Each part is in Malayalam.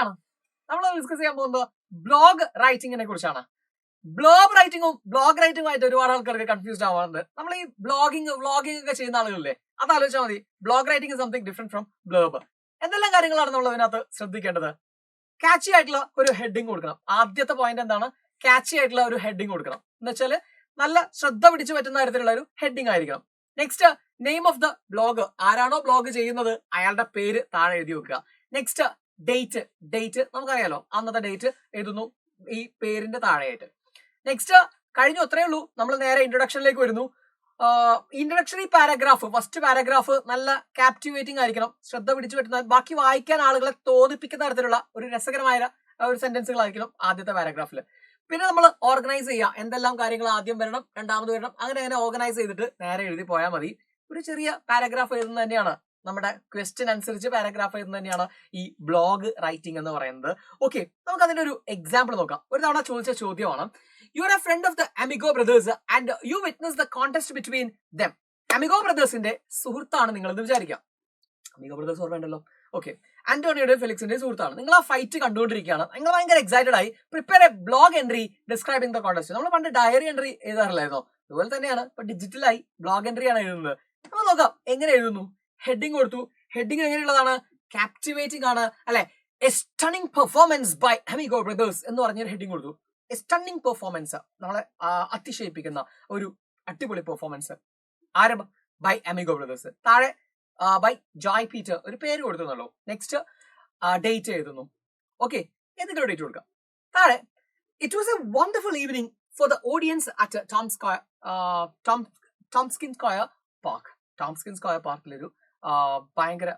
ആണ്. നമ്മൾ ഡിസ്കസ് ചെയ്യാൻ പോകുന്നത് ബ്ലോഗ് റൈറ്റിംഗിനെ കുറിച്ചാണ്. ബ്ലോഗ് റൈറ്റിംഗുമായിട്ട് ഒരുപാട് ആൾക്കാർക്ക് കൺഫ്യൂസ്ഡ് ആവാറുണ്ട്. നമ്മൾ ഈ വ്ളോഗിംഗ് ഒക്കെ ചെയ്യുന്ന ആളുകളില്ലേ, അത് ആലോചിച്ചാൽ മതി. Blog writing something different from blog. എന്തെല്ലാം കാര്യങ്ങളാണ് നമ്മൾ അതിനകത്ത് ശ്രദ്ധിക്കേണ്ടത്? കാച്ചി ആയിട്ടുള്ള ഒരു ഹെഡിങ് കൊടുക്കണം. ആദ്യത്തെ പോയിന്റ് എന്താണ്? കാച്ചി ആയിട്ടുള്ള ഒരു ഹെഡിങ് കൊടുക്കണം. എന്ന് വെച്ചാൽ നല്ല ശ്രദ്ധ പിടിച്ചു പറ്റുന്ന തരത്തിലുള്ള ഒരു ഹെഡിങ് ആയിരിക്കണം. Next, name of the blog. ആരാണോ ബ്ലോഗ് ചെയ്യുന്നത് അയാളുടെ പേര് താഴെ എഴുതി വെക്കുക. നെക്സ്റ്റ്, ഡേറ്റ് നമുക്കറിയാലോ, അന്നത്തെ ഡേറ്റ് എഴുതുന്നു ഈ പേരിന്റെ താഴെയായിട്ട്. നെക്സ്റ്റ് കഴിഞ്ഞു, അത്രയേ ഉള്ളൂ. നമ്മൾ നേരെ ഇൻട്രൊഡക്ഷനിലേക്ക് വരുന്നു. ഇൻട്രൊഡക്ഷണറി പാരഗ്രാഫ്, ഫസ്റ്റ് പാരഗ്രാഫ് നല്ല കാപ്റ്റിവേറ്റിംഗ് ആയിരിക്കണം, ശ്രദ്ധ പിടിച്ചു പറ്റുന്ന, ബാക്കി വായിക്കാൻ ആളുകളെ തോന്നിപ്പിക്കുന്ന തരത്തിലുള്ള ഒരു രസകരമായ ഒരു സെന്റൻസുകളായിരിക്കണം ആദ്യത്തെ പാരഗ്രാഫിൽ. പിന്നെ നമ്മൾ ഓർഗനൈസ് ചെയ്യുക, എന്തെല്ലാം കാര്യങ്ങൾ ആദ്യം വരണം, രണ്ടാമത് വരണം, അങ്ങനെ ഓർഗനൈസ് ചെയ്തിട്ട് നേരെ എഴുതി പോയാൽ മതി. ഒരു ചെറിയ പാരഗ്രാഫ് എഴുതുന്നത് തന്നെയാണ്, നമ്മുടെ ക്വസ്റ്റ്യൻ അനുസരിച്ച് പാരഗ്രാഫ് എഴുതുന്നത് തന്നെയാണ് ഈ ബ്ലോഗ് റൈറ്റിംഗ് എന്ന് പറയുന്നത്. ഓക്കെ, നമുക്ക് അതിന്റെ ഒരു എക്സാമ്പിൾ നോക്കാം. ഒരു തവണ ചോദിച്ച ചോദ്യമാണ്, you are a friend of the Amigo Brothers and you witness the contest between them. Amigo ബ്രദേഴ്സിന്റെ സുഹൃത്താണ് നിങ്ങൾ എന്ന് വിചാരിക്കാം. അമിഗോ ബ്രദേഴ്സ് ഓർമ്മയുണ്ടല്ലോ. ഓക്കെ, ആന്റോണിയോയുടെ ഫെലിക്സിന്റെ സുഹൃത്താണ്. നിങ്ങൾ ആ ഫൈറ്റ് കണ്ടുകൊണ്ടിരിക്കുകയാണ്, നിങ്ങൾ ഭയങ്കര എക്സൈറ്റഡ് ആയി. Prepare a blog entry describing the contest. നമ്മൾ പണ്ട് ഡയറി എൻട്രി എഴുതാറില്ലായിരുന്നോ? അതുപോലെ തന്നെയാണ് ഇപ്പൊ ഡിജിറ്റലായി ബ്ലോഗ് എൻട്രി ആണ് എഴുതുന്നത്. നമ്മൾ നോക്കാം എങ്ങനെ എഴുതുന്നു. ഹെഡിങ് കൊടുത്തു. ഹെഡിങ് എങ്ങനെയുള്ളതാണ്? കാപ്റ്റിവേറ്റിംഗ് ആണ് അല്ലെ. A stunning performance by Amigo Brothers എന്ന് പറഞ്ഞൊരു ഹെഡിങ് കൊടുത്തു. എ സ്റ്റണ്ണിംഗ് പെർഫോമൻസ്, നമ്മളെ അതിശയിപ്പിക്കുന്ന ഒരു അടിപൊളി പെർഫോമൻസ്. ആരംഭം ബൈ അമിഗോ ബ്രദേഴ്സ്. താഴെ ബൈ ജോയ് പീറ്റർ, ഒരു പേര് കൊടുത്തുന്നല്ലോ. നെക്സ്റ്റ് ഡേറ്റ് എഴുതുന്നു. ഓക്കെ, എന്തിന്റെ ഡേറ്റ് കൊടുക്കാം. താഴെ it was a wonderful evening for the audience at Tompkins Square Park. Tompkins Square പാർക്കിലൊരു ഭയങ്കര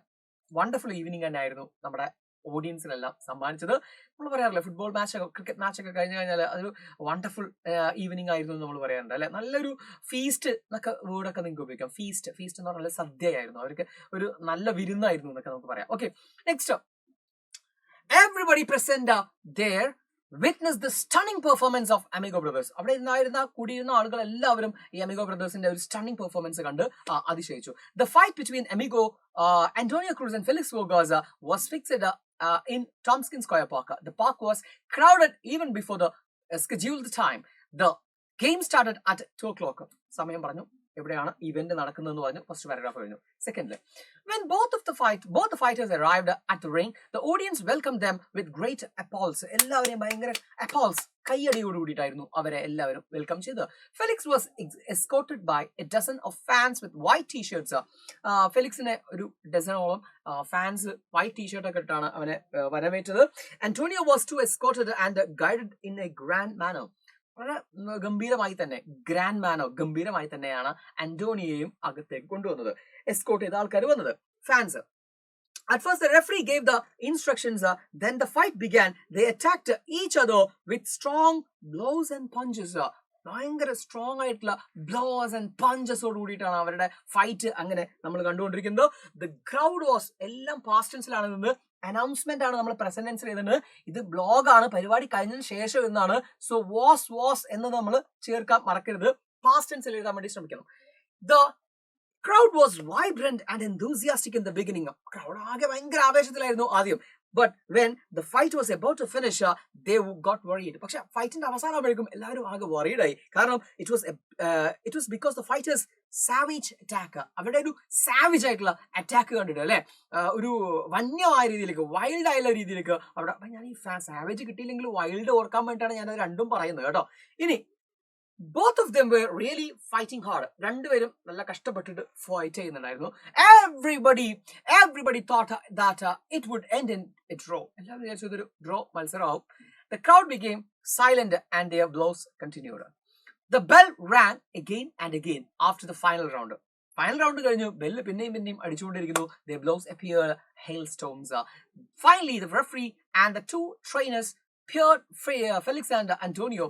വണ്ടർഫുൾ ഈവനിങ് തന്നെ ആയിരുന്നു നമ്മുടെ ഓഡിയൻസിനെല്ലാം സമ്മാനിച്ചത്. നമ്മൾ പറയാറില്ല, ഫുട്ബോൾ മാച്ചൊക്കെ, ക്രിക്കറ്റ് മാച്ചൊക്കെ കഴിഞ്ഞു കഴിഞ്ഞാൽ അതൊരു വണ്ടർഫുൾ ഈവനിങ് ആയിരുന്നു നമ്മൾ പറയാറുണ്ട് അല്ലെ. നല്ലൊരു ഫീസ്റ്റ് എന്നൊക്കെ വേർഡൊക്കെ നിങ്ങൾക്ക് ഉപയോഗിക്കാം. ഫീസ്റ്റ് എന്ന് പറഞ്ഞാൽ സദ്യയായിരുന്നു, അവർക്ക് ഒരു നല്ല വിരുന്നായിരുന്നു എന്നൊക്കെ നമുക്ക് പറയാം. Okay, next, everybody present there witness the stunning performance of Amigo Brothers. അവിടെ കൂടിയിരുന്ന ആളുകൾ എല്ലാവരും ഈ അമിഗോ ബ്രദേഴ്സിന്റെ ഒരു സ്റ്റണ്ണിംഗ് പെർഫോമൻസ് കണ്ട് അതിശയിച്ചു. The fight between Amigo, Antonio Cruz and Felix Vergaza was fixed in Tompkins Square Park. The park was crowded even before the scheduled time. The game started at 2 o'clock. സമയം പറഞ്ഞു, എവിടെയാണ് ഇവന്റ് നടക്കുന്നതെന്ന് പറഞ്ഞു. ഫസ്റ്റ് പാരഗ്രാഫ് കഴിഞ്ഞു. സെക്കൻഡില്, when both the fighters arrived at the ring, the audience welcomed them with great applause. എല്ലാവരെയും ഭയങ്കര applause, കയ്യടിയോട് കൂടിയിട്ടായിരുന്നു അവരെ എല്ലാവരും വെൽക്കം ചെയ്തത്. Felix was escorted by a dozen of fans with white t-shirts. ഫെലിക്സിനെ ഒരു ഡസനോളം ഫാൻസ് വൈറ്റ് ടീഷർട്ട് ഒക്കെ ഇട്ടാണ് അവനെ വരവേറ്റത്. Antonio was too escorted and guided in a grand manner. വളരെ ഗംഭീരമായി തന്നെയാണ് ആന്റോണിയെയും അകത്തേക്ക് കൊണ്ടുവന്നത്. എസ്കോർട്ട് ചെയ്ത ആൾക്കാർ വന്നത്, fans. At first the referee gave the instructions, then the fight began. They attacked each other with strong blows and punches. ഭയങ്കര സ്ട്രോങ് ആയിട്ടുള്ള ബ്ലോസ് ആൻഡ് പഞ്ചസോട് കൂടിയിട്ടാണ് അവരുടെ ഫൈറ്റ് അങ്ങനെ നമ്മൾ കണ്ടുകൊണ്ടിരിക്കുന്നത്. ദ ക്രൗഡ് വാസ്, എല്ലാം പാസ്റ്റ് ടെൻസിലാണ് നിന്ന്, അനൗൺസ്മെന്റ് ആണ് നമ്മൾ പ്രസന്റ് ടെൻസിൽ എഴുതുന്നത്. ഇത് ബ്ലോഗാണ്, പരിപാടി കഴിഞ്ഞതിന് ശേഷം എന്നാണ്. സോ വാസ് എന്ന് നമ്മൾ ചേർക്കാൻ മറക്കരുത്, പാസ്റ്റ് ടെൻസിൽ എഴുതാൻ വേണ്ടി ശ്രമിക്കണം. The crowd was vibrant and enthusiastic in the beginning. Crowd ആകെ ഭയങ്കര ആവേശത്തിലായിരുന്നു ആദ്യം. But when the fight was about to finish, they got worried. പക്ഷെ ഫൈറ്റിന്റെ അവസാനമാകുമ്പോഴേക്കും എല്ലാവരും ആകെ worried ആയി. കാരണം it was because the fighters savage attack, അവരുടെ ഒരു സാവേജ് ആയിട്ടുള്ള അറ്റാക്ക് കണ്ടിട്ട് അല്ലെ, ഒരു വന്യമായ രീതിയിലേക്ക്, വൈൽഡ് ആയുള്ള രീതിയിലേക്ക് അവിടെ. ഞാൻ ഈ സാവേജ് കിട്ടിയില്ലെങ്കിൽ വൈൽഡ് ഓർക്കാൻ വേണ്ടിയിട്ടാണ് ഞാൻ അത് രണ്ടും പറയുന്നത് കേട്ടോ. ഇനി both of them were really fighting hard. രണ്ടുപേരും നല്ല കഷ്ടപ്പെട്ടിട്ട് ഫൈറ്റ് ചെയ്യുന്നുണ്ടായിരുന്നു. Everybody thought that it would end in a draw. എല്ലാവരും വിചാരിച്ചു ഇതൊരു draw മത്സരമാവും. The crowd became silent and their blows continued. The bell rang again and again after the final round. Final round കഴിഞ്ഞു, ബെല്ല് പിന്നെയും അടിച്ചുകൊണ്ടിരിക്കുന്നു. Their blows appeared hailstones. Finally the referee and the two trainers peered Felix and Antonio.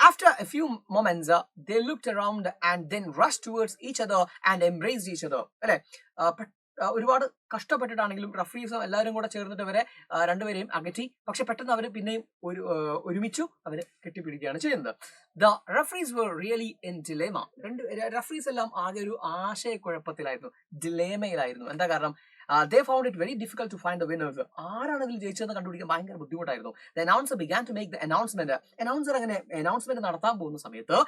After a few moments, they looked around and then rushed towards each other and embraced each other. അല്ലെ, ഒരുപാട് കഷ്ടപ്പെട്ടിട്ടാണെങ്കിലും റഫറീസും എല്ലാവരും കൂടെ ചേർന്നിട്ട് അവരെ രണ്ടുപേരെയും അകറ്റി. പക്ഷെ പെട്ടെന്ന് അവർ പിന്നെയും ഒരുമിച്ചു അവര് കെട്ടിപ്പിടിക്കുകയാണ് ചെയ്യുന്നത്. The referees were really in dilemma. Referees എല്ലാം ആകെ ഒരു ആശയക്കുഴപ്പത്തിലായിരുന്നു, ഡിലേമയിലായിരുന്നു. എന്താ കാരണം? They found it very difficult to find the winners. ആരാണ് ഇതിൽ ജയിച്ചതെന്ന് കണ്ടുപിടിക്കാൻ ഭയങ്കര ബുദ്ധിമുട്ടായിരുന്നു. The announcer began to make the announcement. Announcer അങ്ങനെ announcement നടത്താൻ പോകുന്ന സമയത്ത്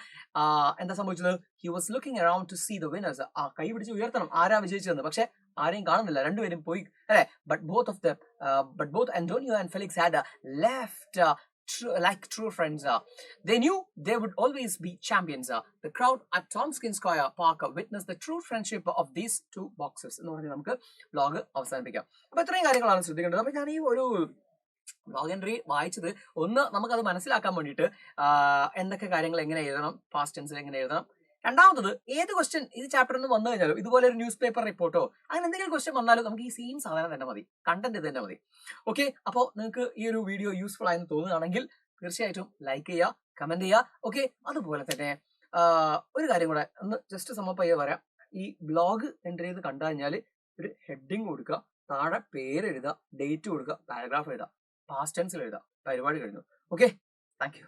എന്താ സംഭവിച്ചത്? He was looking around to see the winners. കൈ പിടിച്ച് ഉയർത്തണം ആരാ വിജയിച്ചതെന്ന്. പക്ഷെ ആരെയും കാണുന്നില്ല, രണ്ടുപേരും പോയി അല്ലെ. But both Antonio and Felix had left like true friends. They knew they would always be champions. The crowd at Tompkins Square Park witnessed the true friendship of these two boxers. എന്ന് പറഞ്ഞ് നമുക്ക് വ്ലോഗ് അവസാനിപ്പിക്കാം. അപ്പൊ ഇത്രയും കാര്യങ്ങളാണ് ശ്രദ്ധിക്കേണ്ടത്. അപ്പൊ ഞാൻ ഈ ഒരു വ്ലോഗ് എൻട്രി വായിച്ചത് ഒന്ന് നമുക്കത് മനസ്സിലാക്കാൻ വേണ്ടിയിട്ട് എന്തൊക്കെ കാര്യങ്ങൾ എങ്ങനെ എഴുതണം, പാസ്റ്റ് ടെൻസിൽ എങ്ങനെ എഴുതണം. രണ്ടാമത്തത് ഏത് ക്വസ്റ്റ്യൻ ഇത് ചാപ്റ്ററിൽ നിന്ന് വന്നു കഴിഞ്ഞാലും ഇതുപോലെ ഒരു ന്യൂസ് പേപ്പർ റിപ്പോർട്ടോ അങ്ങനെ എന്തെങ്കിലും ക്വസ്റ്റ്യൻ വന്നാലും നമുക്ക് ഈ സെയിം സാധനം തന്നെ മതി, കണ്ടന്റ് ഇത് തന്നെ മതി. ഓക്കെ, അപ്പോൾ നിങ്ങൾക്ക് ഈ ഒരു വീഡിയോ യൂസ്ഫുൾ ആയെന്ന് തോന്നുകയാണെങ്കിൽ തീർച്ചയായിട്ടും ലൈക്ക് ചെയ്യുക, കമന്റ് ചെയ്യുക. ഓക്കെ, അതുപോലെ തന്നെ ഒരു കാര്യം കൂടെ ഒന്ന് ജസ്റ്റ് സമ്മപ്പ് ചെയ്യാൻ പറയാം. ഈ ബ്ലോഗ് എൻ്റർ ചെയ്ത് കണ്ടു കഴിഞ്ഞാൽ ഒരു ഹെഡിങ് കൊടുക്കുക, താഴെ പേര് എഴുതുക, ഡേറ്റ് കൊടുക്കുക, പാരഗ്രാഫ് എഴുതുക, പാസ്റ്റ് ടെൻസിൽ എഴുതുക, പരിപാടി കഴിഞ്ഞു. Okay, thank you.